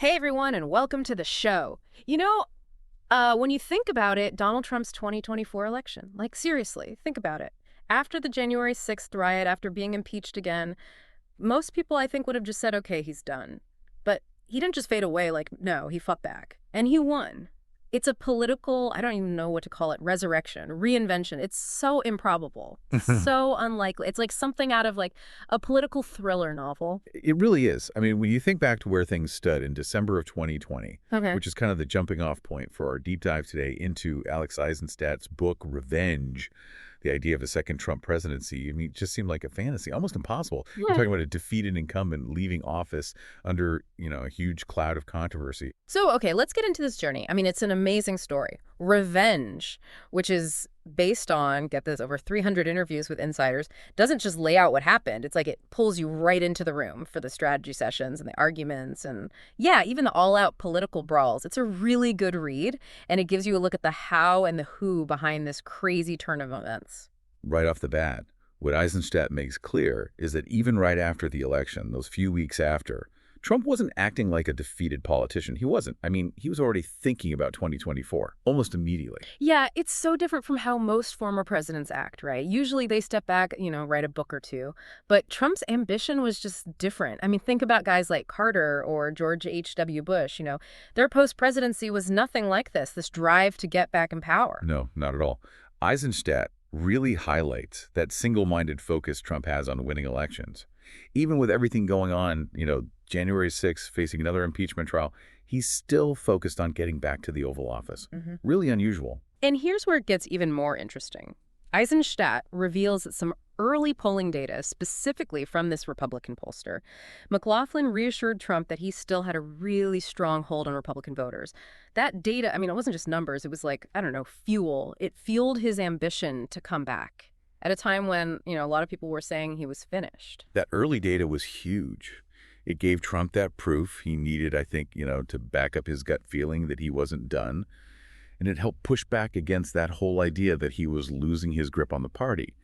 Hey everyone, and welcome to the show. When you think about it, Donald Trump's 2024 election, like seriously, think about it. After the January 6th riot, after being impeached again, most people I think would have just said, okay, he's done. But he didn't just fade away, like, no, he fought back. And he won. It's a political, I don't even know what to call it, resurrection, reinvention. It's so improbable, so unlikely. It's like something out of like a political thriller novel. It really is. I mean, when you think back to where things stood in December of 2020, Okay. which is kind of the jumping off point for our deep dive today into Alex Eisenstadt's book, Revenge, the idea of a second Trump presidency, I mean, it just seemed like a fantasy, almost impossible. You're Yeah. talking about a defeated incumbent leaving office under, a huge cloud of controversy. So, okay, let's get into this journey. I mean, it's an amazing story. Revenge, which is based on, get this, over 300 interviews with insiders, doesn't just lay out what happened. It's like it pulls you right into the room for the strategy sessions and the arguments and, yeah, even the all-out political brawls. It's a really good read, and it gives you a look at the how and the who behind this crazy turn of events. Right off the bat, what Eisenstadt makes clear is that even right after the election, those few weeks after, Trump wasn't acting like a defeated politician. He wasn't. I mean, he was already thinking about 2024 almost immediately. Yeah, it's so different from how most former presidents act, right? Usually they step back, write a book or two. But Trump's ambition was just different. I mean, think about guys like Carter or George H.W. Bush, their post-presidency was nothing like this drive to get back in power. No, not at all. Eisenstadt really highlights that single-minded focus Trump has on winning elections. Even with everything going on, January 6th, facing another impeachment trial, he's still focused on getting back to the Oval Office. Really unusual. And here's where it gets even more interesting. Eisenstadt reveals that some early polling data, specifically from this Republican pollster, McLaughlin reassured Trump that he still had a really strong hold on Republican voters. That data, I mean, it wasn't just numbers. It was like, I don't know, fuel. It fueled his ambition to come back at a time when, a lot of people were saying he was finished. That early data was huge. It gave Trump that proof he needed, I think, to back up his gut feeling that he wasn't done. And it helped push back against that whole idea that he was losing his grip on the party.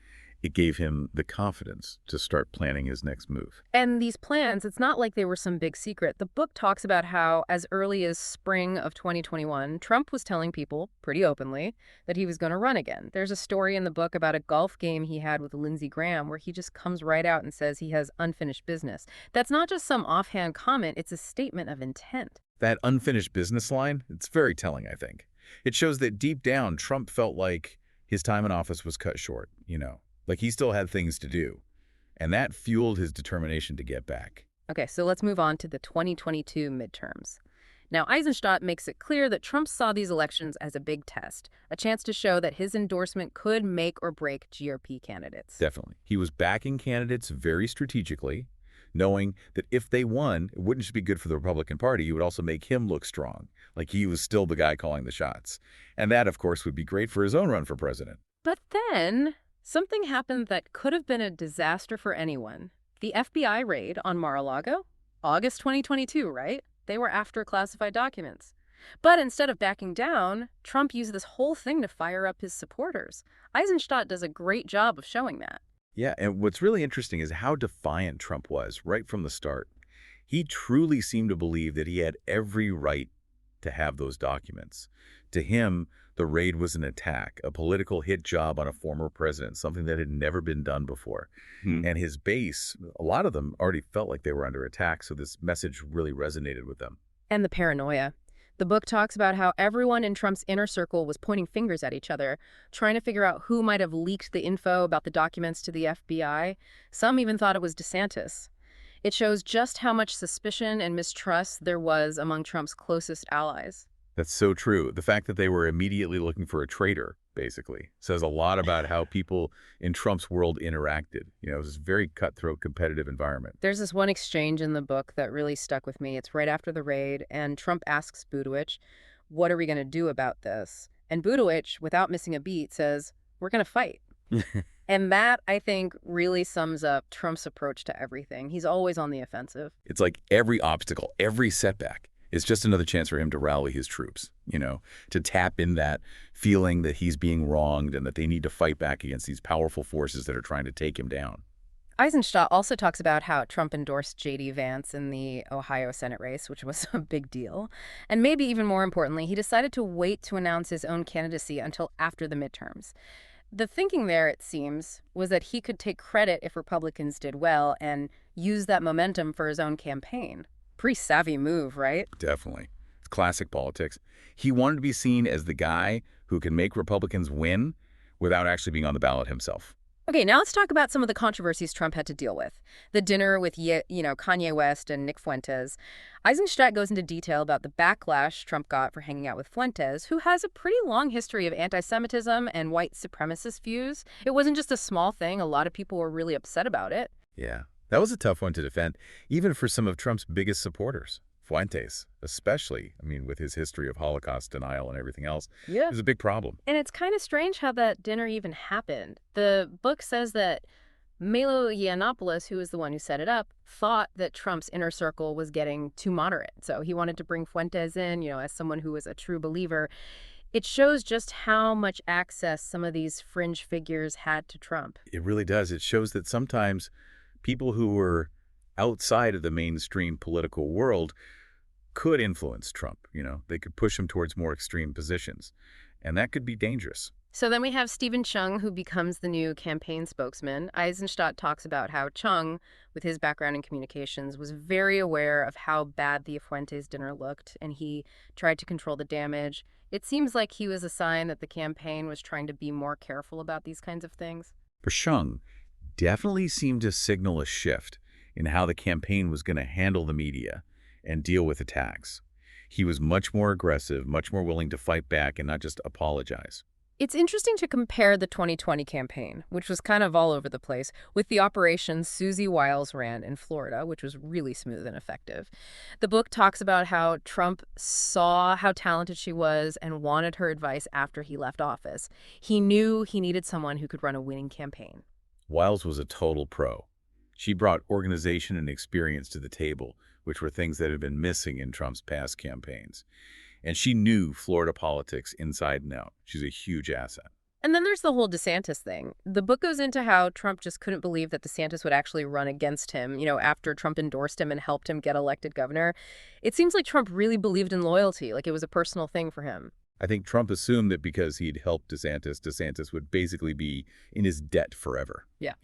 It gave him the confidence to start planning his next move. And these plans, it's not like they were some big secret. The book talks about how, as early as spring of 2021, Trump was telling people, pretty openly, that he was going to run again. There's a story in the book about a golf game he had with Lindsey Graham where he just comes right out and says he has unfinished business. That's not just some offhand comment, it's a statement of intent. That unfinished business line, it's very telling, I think. It shows that deep down, Trump felt like his time in office was cut short, like he still had things to do. And that fueled his determination to get back. Okay, so let's move on to the 2022 midterms. Now, Eisenstadt makes it clear that Trump saw these elections as a big test, a chance to show that his endorsement could make or break GOP candidates. Definitely. He was backing candidates very strategically, knowing that if they won, it wouldn't just be good for the Republican Party, it would also make him look strong, like he was still the guy calling the shots. And that, of course, would be great for his own run for president. But then something happened that could have been a disaster for anyone. The FBI raid on Mar-a-Lago? August 2022, right? They were after classified documents. But instead of backing down, Trump used this whole thing to fire up his supporters. Eisenstadt does a great job of showing that. Yeah, and what's really interesting is how defiant Trump was right from the start. He truly seemed to believe that he had every right to have those documents. To him, the raid was an attack, a political hit job on a former president, something that had never been done before. And his base, a lot of them already felt like they were under attack, so this message really resonated with them. And the paranoia. The book talks about how everyone in Trump's inner circle was pointing fingers at each other, trying to figure out who might have leaked the info about the documents to the FBI. Some even thought it was DeSantis. It shows just how much suspicion and mistrust there was among Trump's closest allies. That's so true. The fact that they were immediately looking for a traitor, basically, says a lot about how people in Trump's world interacted. It was this very cutthroat, competitive environment. There's this one exchange in the book that really stuck with me. It's right after the raid, and Trump asks Buttigieg, what are we going to do about this? And Buttigieg, without missing a beat, says, we're going to fight. And that, I think, really sums up Trump's approach to everything. He's always on the offensive. It's like every obstacle, every setback is just another chance for him to rally his troops, to tap in that feeling that he's being wronged and that they need to fight back against these powerful forces that are trying to take him down. Isenstadt also talks about how Trump endorsed J.D. Vance in the Ohio Senate race, which was a big deal. And maybe even more importantly, he decided to wait to announce his own candidacy until after the midterms. The thinking there, it seems, was that he could take credit if Republicans did well and use that momentum for his own campaign. Pretty savvy move, right? Definitely. It's classic politics. He wanted to be seen as the guy who can make Republicans win without actually being on the ballot himself. Okay, now let's talk about some of the controversies Trump had to deal with. The dinner with, Kanye West and Nick Fuentes. Eisenstadt goes into detail about the backlash Trump got for hanging out with Fuentes, who has a pretty long history of anti-Semitism and white supremacist views. It wasn't just a small thing. A lot of people were really upset about it. Yeah, that was a tough one to defend, even for some of Trump's biggest supporters. Fuentes, especially, with his history of Holocaust denial and everything else, Yeah. is a big problem. And it's kind of strange how that dinner even happened. The book says that Milo Yiannopoulos, who was the one who set it up, thought that Trump's inner circle was getting too moderate. So he wanted to bring Fuentes in, as someone who was a true believer. It shows just how much access some of these fringe figures had to Trump. It really does. It shows that sometimes people who were outside of the mainstream political world could influence Trump. They could push him towards more extreme positions, and that could be dangerous. So then we have Stephen Chung, who becomes the new campaign spokesman. Eisenstadt talks about how Chung, with his background in communications, was very aware of how bad the Fuentes dinner looked, and he tried to control the damage. It seems like he was a sign that the campaign was trying to be more careful about these kinds of things. For Chung, definitely seemed to signal a shift in how the campaign was going to handle the media and deal with attacks. He was much more aggressive, much more willing to fight back and not just apologize. It's interesting to compare the 2020 campaign, which was kind of all over the place, with the operation Susie Wiles ran in Florida, which was really smooth and effective. The book talks about how Trump saw how talented she was and wanted her advice after he left office. He knew he needed someone who could run a winning campaign. Wiles was a total pro. She brought organization and experience to the table, which were things that had been missing in Trump's past campaigns. And she knew Florida politics inside and out. She's a huge asset. And then there's the whole DeSantis thing. The book goes into how Trump just couldn't believe that DeSantis would actually run against him, after Trump endorsed him and helped him get elected governor. It seems like Trump really believed in loyalty, like it was a personal thing for him. I think Trump assumed that because he'd helped DeSantis would basically be in his debt forever. Yeah.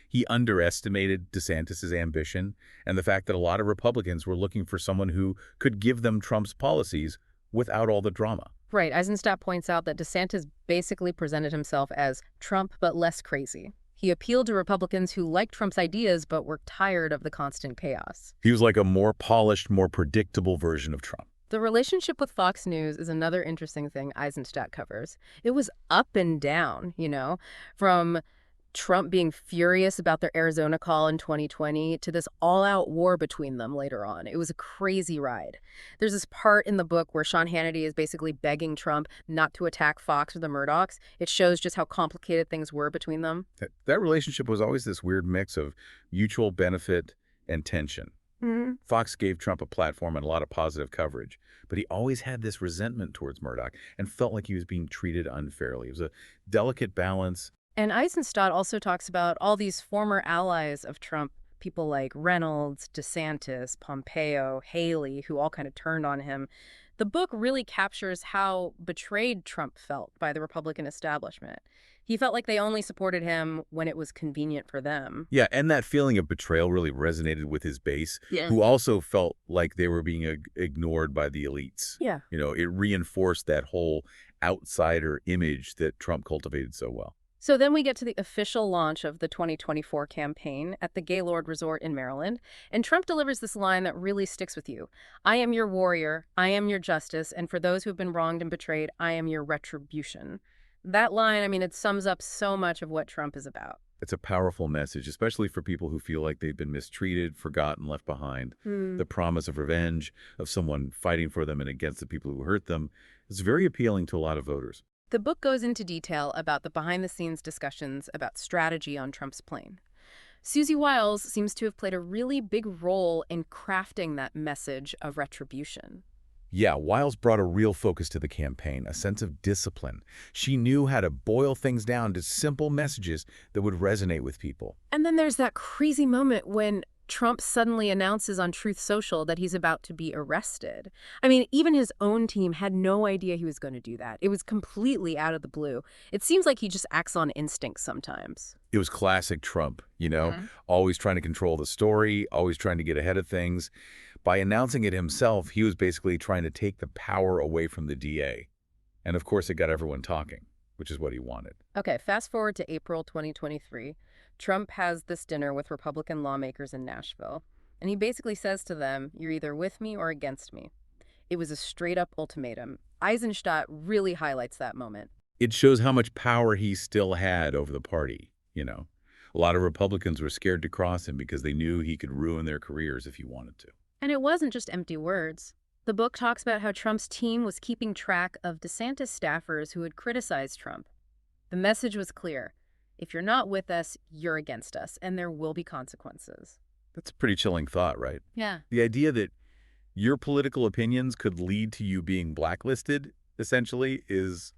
He underestimated DeSantis's ambition and the fact that a lot of Republicans were looking for someone who could give them Trump's policies without all the drama. Right. Eisenstadt points out that DeSantis basically presented himself as Trump, but less crazy. He appealed to Republicans who liked Trump's ideas but were tired of the constant chaos. He was like a more polished, more predictable version of Trump. The relationship with Fox News is another interesting thing Eisenstadt covers. It was up and down, from Trump being furious about their Arizona call in 2020 to this all-out war between them later on. It was a crazy ride. There's this part in the book where Sean Hannity is basically begging Trump not to attack Fox or the Murdochs. It shows just how complicated things were between them. That relationship was always this weird mix of mutual benefit and tension. Mm-hmm. Fox gave Trump a platform and a lot of positive coverage, but he always had this resentment towards Murdoch and felt like he was being treated unfairly. It was a delicate balance. And Eisenstadt also talks about all these former allies of Trump, people like Reynolds, DeSantis, Pompeo, Haley, who all kind of turned on him. The book really captures how betrayed Trump felt by the Republican establishment. He felt like they only supported him when it was convenient for them. Yeah, and that feeling of betrayal really resonated with his base, who also felt like they were being ignored by the elites. Yeah. It reinforced that whole outsider image that Trump cultivated so well. So then we get to the official launch of the 2024 campaign at the Gaylord Resort in Maryland, and Trump delivers this line that really sticks with you. I am your warrior, I am your justice, and for those who have been wronged and betrayed, I am your retribution. That line, it sums up so much of what Trump is about. It's a powerful message, especially for people who feel like they've been mistreated, forgotten, left behind. The promise of revenge, of someone fighting for them and against the people who hurt them, is very appealing to a lot of voters. The book goes into detail about the behind-the-scenes discussions about strategy on Trump's plane. Susie Wiles seems to have played a really big role in crafting that message of retribution. Yeah, Wiles brought a real focus to the campaign, a sense of discipline. She knew how to boil things down to simple messages that would resonate with people. And then there's that crazy moment when Trump suddenly announces on Truth Social that he's about to be arrested. I mean, even his own team had no idea he was going to do that. It was completely out of the blue. It seems like he just acts on instinct sometimes. It was classic Trump, always trying to control the story, always trying to get ahead of things. By announcing it himself, he was basically trying to take the power away from the DA. And of course, it got everyone talking, which is what he wanted. Okay, fast forward to April 2023. Trump has this dinner with Republican lawmakers in Nashville, and he basically says to them, "You're either with me or against me." It was a straight-up ultimatum. Isenstadt really highlights that moment. It shows how much power he still had over the party. A lot of Republicans were scared to cross him because they knew he could ruin their careers if he wanted to. And it wasn't just empty words. The book talks about how Trump's team was keeping track of DeSantis staffers who had criticized Trump. The message was clear. If you're not with us, you're against us, and there will be consequences. That's a pretty chilling thought, right? Yeah. The idea that your political opinions could lead to you being blacklisted, essentially, is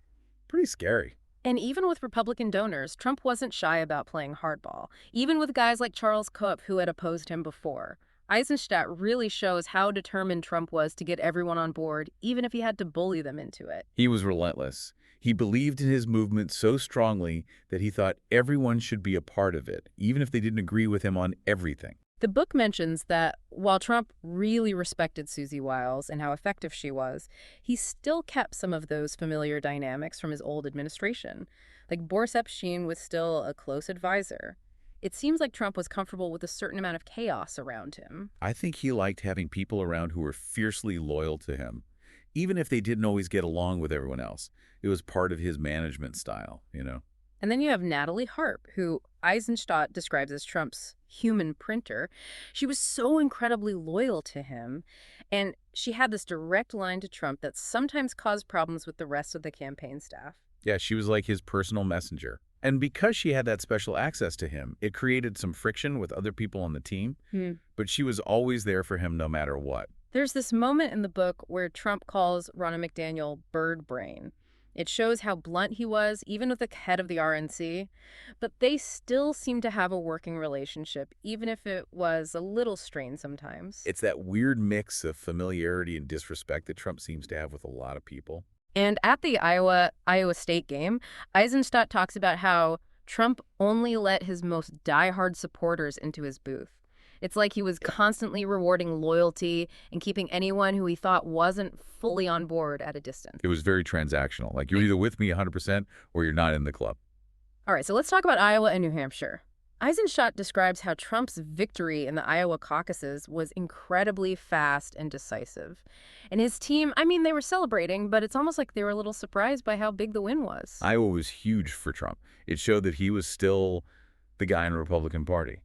pretty scary. And even with Republican donors, Trump wasn't shy about playing hardball, even with guys like Charles Kopp, who had opposed him before. Eisenstadt really shows how determined Trump was to get everyone on board, even if he had to bully them into it. He was relentless. He believed in his movement so strongly that he thought everyone should be a part of it, even if they didn't agree with him on everything. The book mentions that while Trump really respected Susie Wiles and how effective she was, he still kept some of those familiar dynamics from his old administration. Like Boris Epstein was still a close advisor. It seems like Trump was comfortable with a certain amount of chaos around him. I think he liked having people around who were fiercely loyal to him, even if they didn't always get along with everyone else. It was part of his management style. And then you have Natalie Harp, who Eisenstadt describes as Trump's human printer. She was so incredibly loyal to him, and she had this direct line to Trump that sometimes caused problems with the rest of the campaign staff. Yeah, she was like his personal messenger. And because she had that special access to him, it created some friction with other people on the team, but she was always there for him no matter what. There's this moment in the book where Trump calls Ronna McDaniel bird brain. It shows how blunt he was, even with the head of the RNC, but they still seem to have a working relationship, even if it was a little strained sometimes. It's that weird mix of familiarity and disrespect that Trump seems to have with a lot of people. And at the Iowa State game, Eisenstadt talks about how Trump only let his most diehard supporters into his booth. It's like he was constantly rewarding loyalty and keeping anyone who he thought wasn't fully on board at a distance. It was very transactional. Like, you're either with me 100% or you're not in the club. All right, so let's talk about Iowa and New Hampshire. Eisenstadt describes how Trump's victory in the Iowa caucuses was incredibly fast and decisive. And his team, I mean, they were celebrating, but it's almost like they were a little surprised by how big the win was. Iowa was huge for Trump. It showed that he was still the guy in the Republican Party.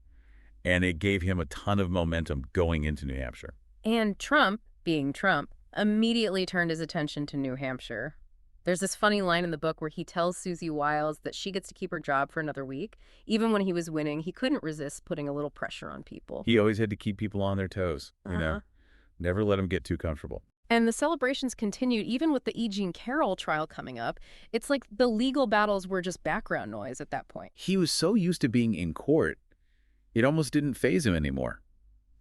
And it gave him a ton of momentum going into New Hampshire. And Trump, being Trump, immediately turned his attention to New Hampshire. There's this funny line in the book where he tells Susie Wiles that she gets to keep her job for another week. Even when he was winning, he couldn't resist putting a little pressure on people. He always had to keep people on their toes. Never let them get too comfortable. And the celebrations continued even with the E. Jean Carroll trial coming up. It's like the legal battles were just background noise at that point. He was so used to being in court, it almost didn't faze him anymore,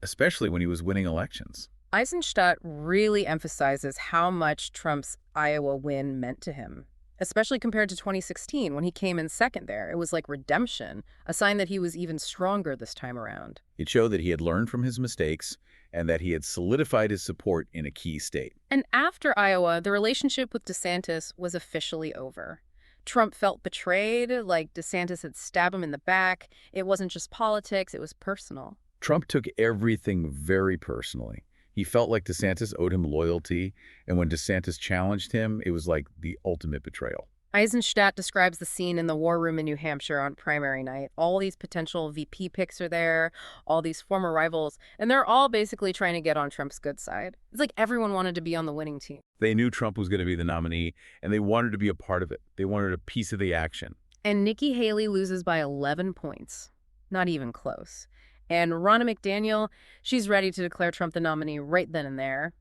especially when he was winning elections. Eisenstadt really emphasizes how much Trump's Iowa win meant to him, especially compared to 2016 when he came in second there. It was like redemption, a sign that he was even stronger this time around. It showed that he had learned from his mistakes and that he had solidified his support in a key state. And after Iowa, the relationship with DeSantis was officially over. Trump felt betrayed, like DeSantis had stabbed him in the back. It wasn't just politics, it was personal. Trump took everything very personally. He felt like DeSantis owed him loyalty, and when DeSantis challenged him, it was like the ultimate betrayal. Eisenstadt describes the scene in the war room in New Hampshire on primary night. All these potential VP picks are there, all these former rivals, and they're all basically trying to get on Trump's good side. It's like everyone wanted to be on the winning team. They knew Trump was going to be the nominee, and they wanted to be a part of it. They wanted a piece of the action. And Nikki Haley loses by 11 points. Not even close. And Ronna McDaniel, she's ready to declare Trump the nominee right then and there.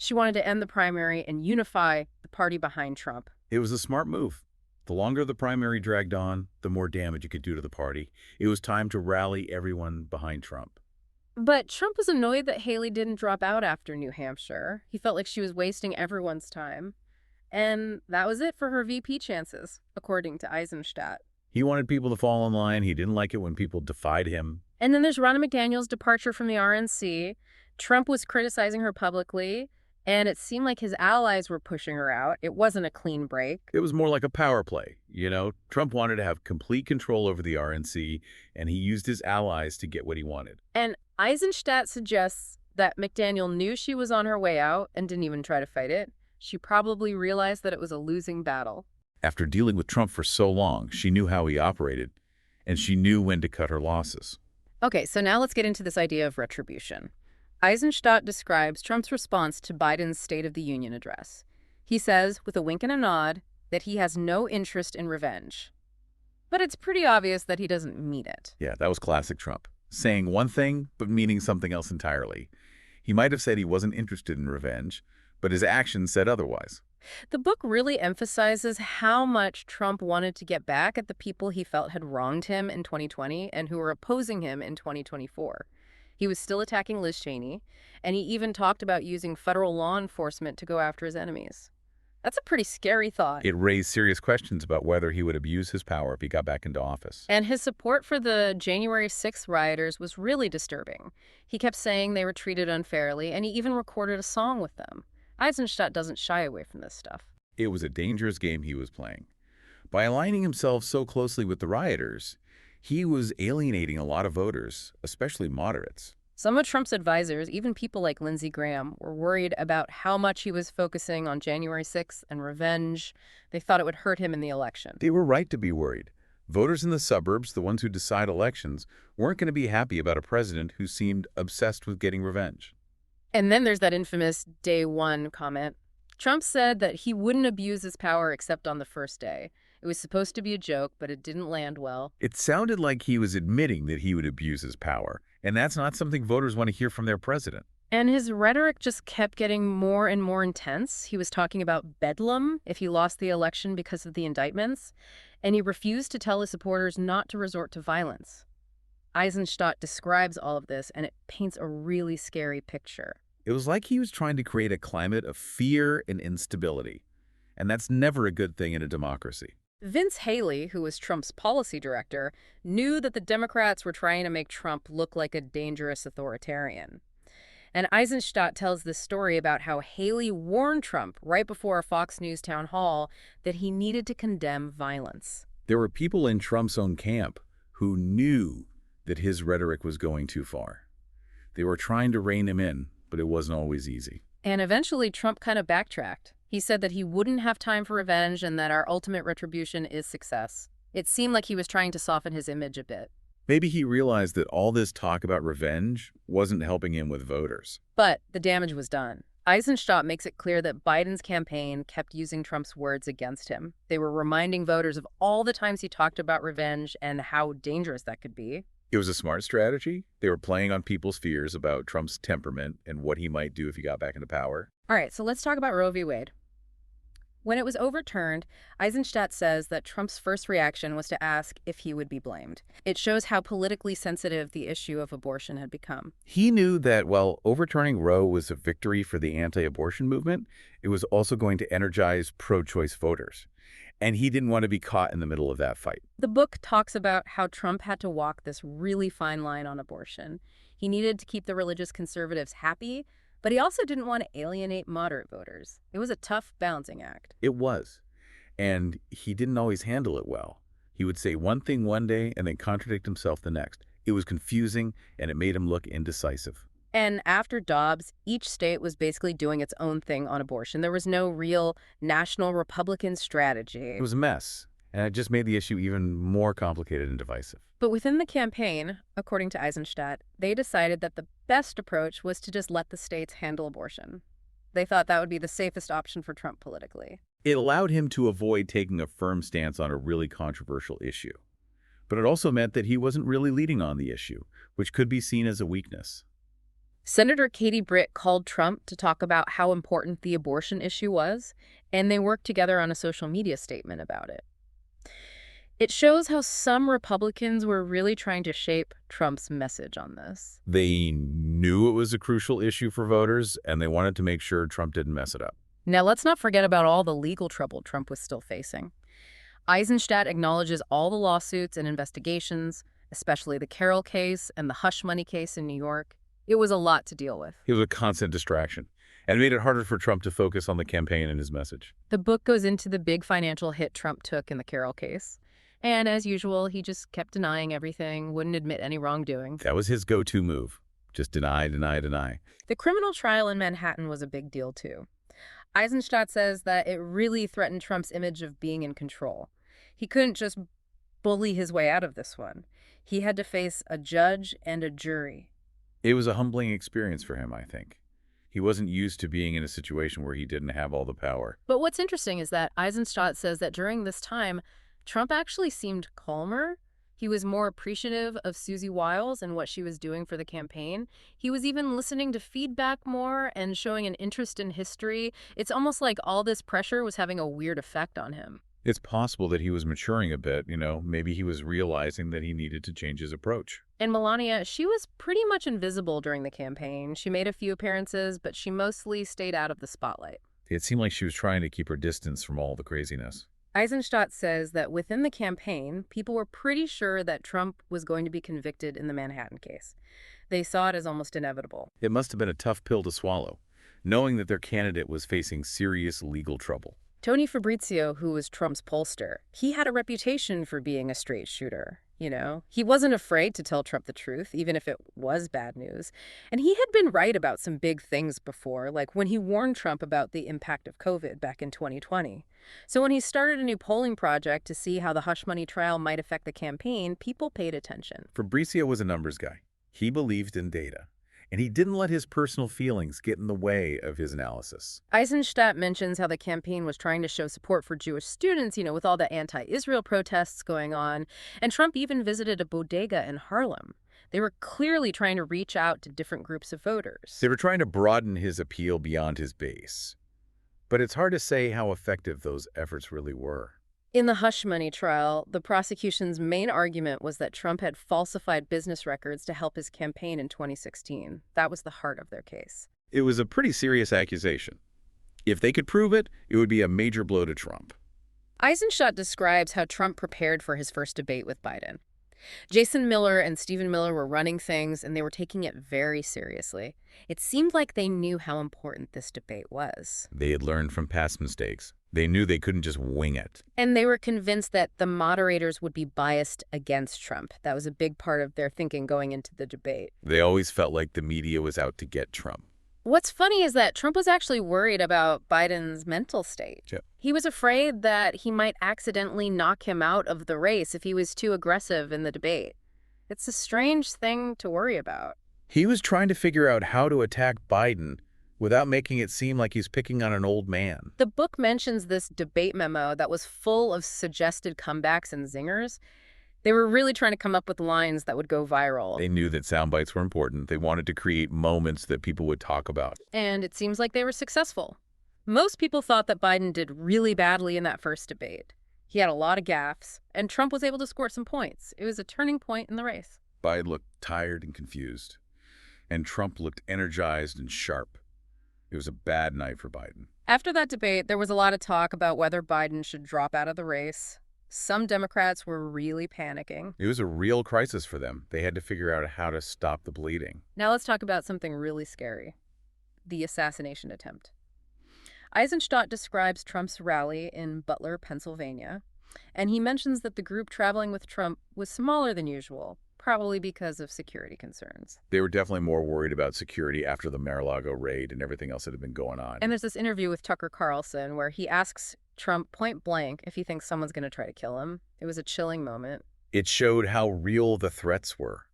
She wanted to end the primary and unify the party behind Trump. It was a smart move. The longer the primary dragged on, the more damage it could do to the party. It was time to rally everyone behind Trump. But Trump was annoyed that Haley didn't drop out after New Hampshire. He felt like she was wasting everyone's time. And that was it for her VP chances, according to Isenstadt. He wanted people to fall in line. He didn't like it when people defied him. And then there's Ronna McDaniel's departure from the RNC. Trump was criticizing her publicly, and it seemed like his allies were pushing her out. It wasn't a clean break. It was more like a power play. Trump wanted to have complete control over the RNC, and he used his allies to get what he wanted. And Isenstadt suggests that McDaniel knew she was on her way out and didn't even try to fight it. She probably realized that it was a losing battle. After dealing with Trump for so long, she knew how he operated, and she knew when to cut her losses. Okay, so now let's get into this idea of retribution. Isenstadt describes Trump's response to Biden's State of the Union address. He says, with a wink and a nod, that he has no interest in revenge. But it's pretty obvious that he doesn't mean it. Yeah, that was classic Trump, saying one thing but meaning something else entirely. He might have said he wasn't interested in revenge, but his actions said otherwise. The book really emphasizes how much Trump wanted to get back at the people he felt had wronged him in 2020 and who were opposing him in 2024. He was still attacking Liz Cheney, and he even talked about using federal law enforcement to go after his enemies. That's a pretty scary thought. It raised serious questions about whether he would abuse his power if he got back into office. And his support for the January 6th rioters was really disturbing. He kept saying they were treated unfairly, and he even recorded a song with them. Isenstadt doesn't shy away from this stuff. It was a dangerous game he was playing. By aligning himself so closely with the rioters, he was alienating a lot of voters, especially moderates. Some of Trump's advisors, even people like Lindsey Graham, were worried about how much he was focusing on January 6th and revenge. They thought it would hurt him in the election. They were right to be worried. Voters in the suburbs, the ones who decide elections, weren't going to be happy about a president who seemed obsessed with getting revenge. And then there's that infamous day one comment. Trump said that he wouldn't abuse his power except on the first day. It was supposed to be a joke, but it didn't land well. It sounded like he was admitting that he would abuse his power, and that's not something voters want to hear from their president. And his rhetoric just kept getting more and more intense. He was talking about bedlam if he lost the election because of the indictments, and he refused to tell his supporters not to resort to violence. Isenstadt describes all of this, and it paints a really scary picture. It was like he was trying to create a climate of fear and instability, and that's never a good thing in a democracy. Vince Haley, who was Trump's policy director, knew that the Democrats were trying to make Trump look like a dangerous authoritarian. And Isenstadt tells this story about how Haley warned Trump right before a Fox News town hall that he needed to condemn violence. There were people in Trump's own camp who knew that his rhetoric was going too far. They were trying to rein him in, but it wasn't always easy. And eventually Trump kind of backtracked. He said that he wouldn't have time for revenge and that our ultimate retribution is success. It seemed like he was trying to soften his image a bit. Maybe he realized that all this talk about revenge wasn't helping him with voters. But the damage was done. Isenstadt makes it clear that Biden's campaign kept using Trump's words against him. They were reminding voters of all the times he talked about revenge and how dangerous that could be. It was a smart strategy. They were playing on people's fears about Trump's temperament and what he might do if he got back into power. All right, so let's talk about Roe v. Wade. When it was overturned, Isenstadt says that Trump's first reaction was to ask if he would be blamed. It shows how politically sensitive the issue of abortion had become. He knew that while overturning Roe was a victory for the anti-abortion movement, it was also going to energize pro-choice voters. And he didn't want to be caught in the middle of that fight. The book talks about how Trump had to walk this really fine line on abortion. He needed to keep the religious conservatives happy, but he also didn't want to alienate moderate voters. It was a tough balancing act. It was. And he didn't always handle it well. He would say one thing one day and then contradict himself the next. It was confusing, and it made him look indecisive. And after Dobbs, each state was basically doing its own thing on abortion. There was no real national Republican strategy. It was a mess, and it just made the issue even more complicated and divisive. But within the campaign, according to Isenstadt, they decided that the best approach was to just let the states handle abortion. They thought that would be the safest option for Trump politically. It allowed him to avoid taking a firm stance on a really controversial issue. But it also meant that he wasn't really leading on the issue, which could be seen as a weakness. Senator Katie Britt called Trump to talk about how important the abortion issue was, and they worked together on a social media statement about it. It shows how some Republicans were really trying to shape Trump's message on this. They knew it was a crucial issue for voters, and they wanted to make sure Trump didn't mess it up. Now, let's not forget about all the legal trouble Trump was still facing. Isenstadt acknowledges all the lawsuits and investigations, especially the Carroll case and the hush money case in New York. It was a lot to deal with. It was a constant distraction, and it made it harder for Trump to focus on the campaign and his message. The book goes into the big financial hit Trump took in the Carroll case. And as usual, he just kept denying everything, wouldn't admit any wrongdoing. That was his go-to move. Just deny, deny, deny. The criminal trial in Manhattan was a big deal, too. Isenstadt says that it really threatened Trump's image of being in control. He couldn't just bully his way out of this one. He had to face a judge and a jury. It was a humbling experience for him, I think. He wasn't used to being in a situation where he didn't have all the power. But what's interesting is that Isenstadt says that during this time, Trump actually seemed calmer. He was more appreciative of Susie Wiles and what she was doing for the campaign. He was even listening to feedback more and showing an interest in history. It's almost like all this pressure was having a weird effect on him. It's possible that he was maturing a bit, maybe he was realizing that he needed to change his approach. And Melania, she was pretty much invisible during the campaign. She made a few appearances, but she mostly stayed out of the spotlight. It seemed like she was trying to keep her distance from all the craziness. Isenstadt says that within the campaign, people were pretty sure that Trump was going to be convicted in the Manhattan case. They saw it as almost inevitable. It must have been a tough pill to swallow, knowing that their candidate was facing serious legal trouble. Tony Fabrizio, who was Trump's pollster, he had a reputation for being a straight shooter. He wasn't afraid to tell Trump the truth, even if it was bad news. And he had been right about some big things before, like when he warned Trump about the impact of COVID back in 2020. So when he started a new polling project to see how the hush money trial might affect the campaign, people paid attention. Fabrizio was a numbers guy. He believed in data, and he didn't let his personal feelings get in the way of his analysis. Isenstadt mentions how the campaign was trying to show support for Jewish students, with all the anti-Israel protests going on, and Trump even visited a bodega in Harlem. They were clearly trying to reach out to different groups of voters. They were trying to broaden his appeal beyond his base. But it's hard to say how effective those efforts really were. In the hush money trial, the prosecution's main argument was that Trump had falsified business records to help his campaign in 2016. That was the heart of their case. It was a pretty serious accusation. If they could prove it, it would be a major blow to Trump. Isenstadt describes how Trump prepared for his first debate with Biden. Jason Miller and Stephen Miller were running things, and they were taking it very seriously. It seemed like they knew how important this debate was. They had learned from past mistakes. They knew they couldn't just wing it. And they were convinced that the moderators would be biased against Trump. That was a big part of their thinking going into the debate. They always felt like the media was out to get Trump. What's funny is that Trump was actually worried about Biden's mental state. Yeah. He was afraid that he might accidentally knock him out of the race if he was too aggressive in the debate. It's a strange thing to worry about. He was trying to figure out how to attack Biden without making it seem like he's picking on an old man. The book mentions this debate memo that was full of suggested comebacks and zingers. They were really trying to come up with lines that would go viral. They knew that sound bites were important. They wanted to create moments that people would talk about. And it seems like they were successful. Most people thought that Biden did really badly in that first debate. He had a lot of gaffes, and Trump was able to score some points. It was a turning point in the race. Biden looked tired and confused, and Trump looked energized and sharp. It was a bad night for Biden. After that debate, there was a lot of talk about whether Biden should drop out of the race. Some Democrats were really panicking. It was a real crisis for them. They had to figure out how to stop the bleeding. Now let's talk about something really scary. The assassination attempt. Isenstadt describes Trump's rally in Butler, Pennsylvania, and he mentions that the group traveling with Trump was smaller than usual, probably because of security concerns. They were definitely more worried about security after the Mar-a-Lago raid and everything else that had been going on. And there's this interview with Tucker Carlson where he asks Trump point blank if he thinks someone's going to try to kill him. It was a chilling moment. It showed how real the threats were.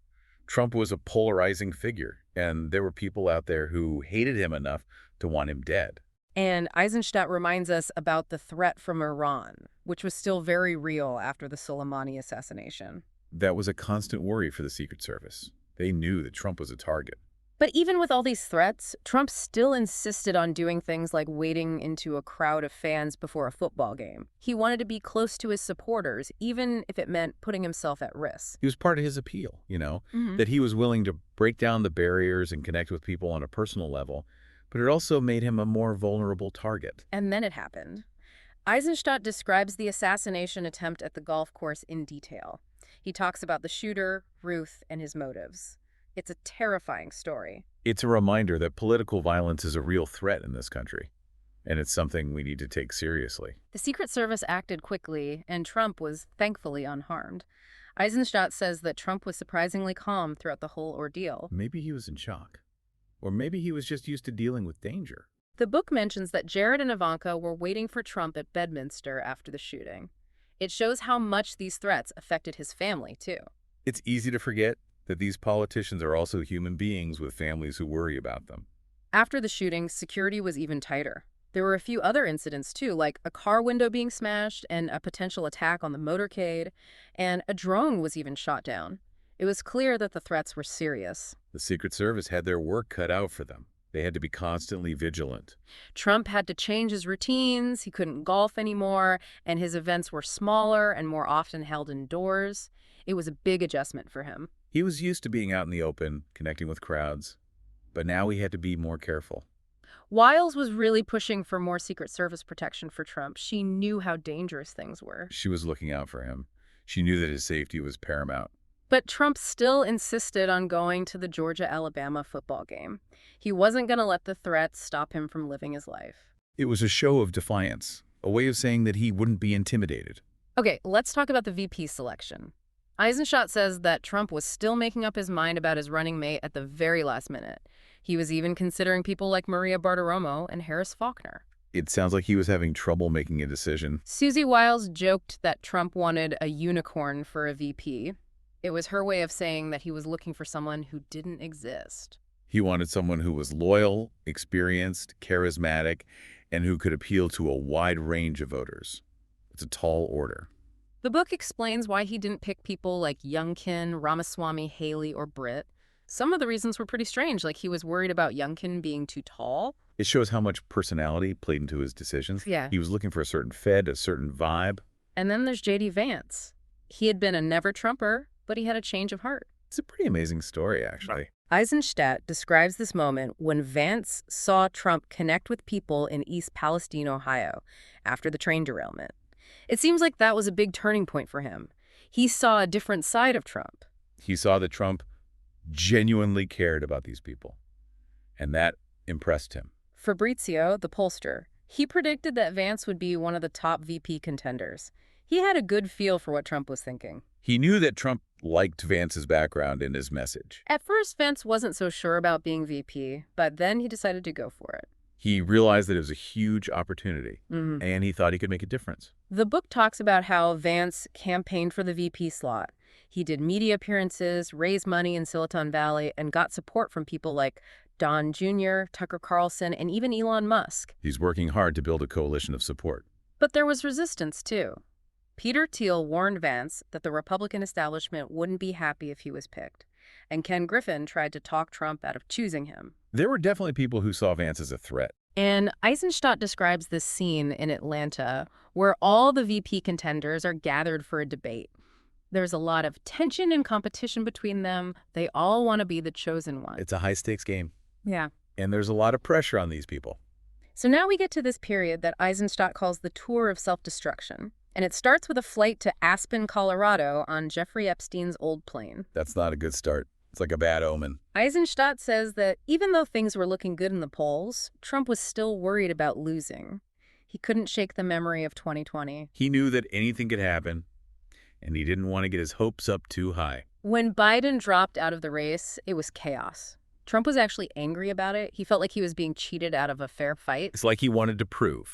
Trump was a polarizing figure, and there were people out there who hated him enough to want him dead. And Isenstadt reminds us about the threat from Iran, which was still very real after the Soleimani assassination. That was a constant worry for the Secret Service. They knew that Trump was a target. But even with all these threats, Trump still insisted on doing things like wading into a crowd of fans before a football game. He wanted to be close to his supporters, even if it meant putting himself at risk. He was part of his appeal, Hmm. that he was willing to break down the barriers and connect with people on a personal level, but it also made him a more vulnerable target. And then it happened. Isenstadt describes the assassination attempt at the golf course in detail. He talks about the shooter, Ruth, and his motives. It's a terrifying story. It's a reminder that political violence is a real threat in this country, and it's something we need to take seriously. The Secret Service acted quickly, and Trump was thankfully unharmed. Eisenstadt says that Trump was surprisingly calm throughout the whole ordeal. Maybe he was in shock, or maybe he was just used to dealing with danger. The book mentions that Jared and Ivanka were waiting for Trump at Bedminster after the shooting. It shows how much these threats affected his family, too. It's easy to forget that these politicians are also human beings with families who worry about them. After the shooting, security was even tighter. There were a few other incidents, too, like a car window being smashed and a potential attack on the motorcade, and a drone was even shot down. It was clear that the threats were serious. The Secret Service had their work cut out for them. They had to be constantly vigilant. Trump had to change his routines, he couldn't golf anymore, and his events were smaller and more often held indoors. It was a big adjustment for him. He was used to being out in the open, connecting with crowds, but now he had to be more careful. Wiles was really pushing for more Secret Service protection for Trump. She knew how dangerous things were. She was looking out for him. She knew that his safety was paramount. But Trump still insisted on going to the Georgia-Alabama football game. He wasn't going to let the threats stop him from living his life. It was a show of defiance, a way of saying that he wouldn't be intimidated. Okay, let's talk about the VP selection. Eisenstadt says that Trump was still making up his mind about his running mate at the very last minute. He was even considering people like Maria Bartiromo and Harris Faulkner. It sounds like he was having trouble making a decision. Susie Wiles joked that Trump wanted a unicorn for a VP. It was her way of saying that he was looking for someone who didn't exist. He wanted someone who was loyal, experienced, charismatic, and who could appeal to a wide range of voters. It's a tall order. The book explains why he didn't pick people like Youngkin, Ramaswamy, Haley, or Britt. Some of the reasons were pretty strange, like he was worried about Youngkin being too tall. It shows how much personality played into his decisions. Yeah. He was looking for a certain fed, a certain vibe. And then there's J.D. Vance. He had been a never-Trumper, but he had a change of heart. It's a pretty amazing story, actually. Eisenstadt describes this moment when Vance saw Trump connect with people in East Palestine, Ohio, after the train derailment. It seems like that was a big turning point for him. He saw a different side of Trump. He saw that Trump genuinely cared about these people, and that impressed him. Fabrizio, the pollster, he predicted that Vance would be one of the top VP contenders. He had a good feel for what Trump was thinking. He knew that Trump liked Vance's background and his message. At first, Vance wasn't so sure about being VP, but then he decided to go for it. He realized that it was a huge opportunity, and he thought he could make a difference. The book talks about how Vance campaigned for the VP slot. He did media appearances, raised money in Silicon Valley, and got support from people like Don Jr., Tucker Carlson, and even Elon Musk. He's working hard to build a coalition of support. But there was resistance, too. Peter Thiel warned Vance that the Republican establishment wouldn't be happy if he was picked, and Ken Griffin tried to talk Trump out of choosing him. There were definitely people who saw Vance as a threat. And Eisenstadt describes this scene in Atlanta where all the VP contenders are gathered for a debate. There's a lot of tension and competition between them. They all want to be the chosen one. It's a high-stakes game, Yeah. and there's a lot of pressure on these people. So now we get to this period that Eisenstadt calls the tour of self-destruction. And it starts with a flight to Aspen, Colorado on Jeffrey Epstein's old plane. That's not a good start. It's like a bad omen. Eisenstadt says that even though things were looking good in the polls, Trump was still worried about losing. He couldn't shake the memory of 2020. He knew that anything could happen, and he didn't want to get his hopes up too high. When Biden dropped out of the race, it was chaos. Trump was actually angry about it. He felt like he was being cheated out of a fair fight. It's like he wanted to prove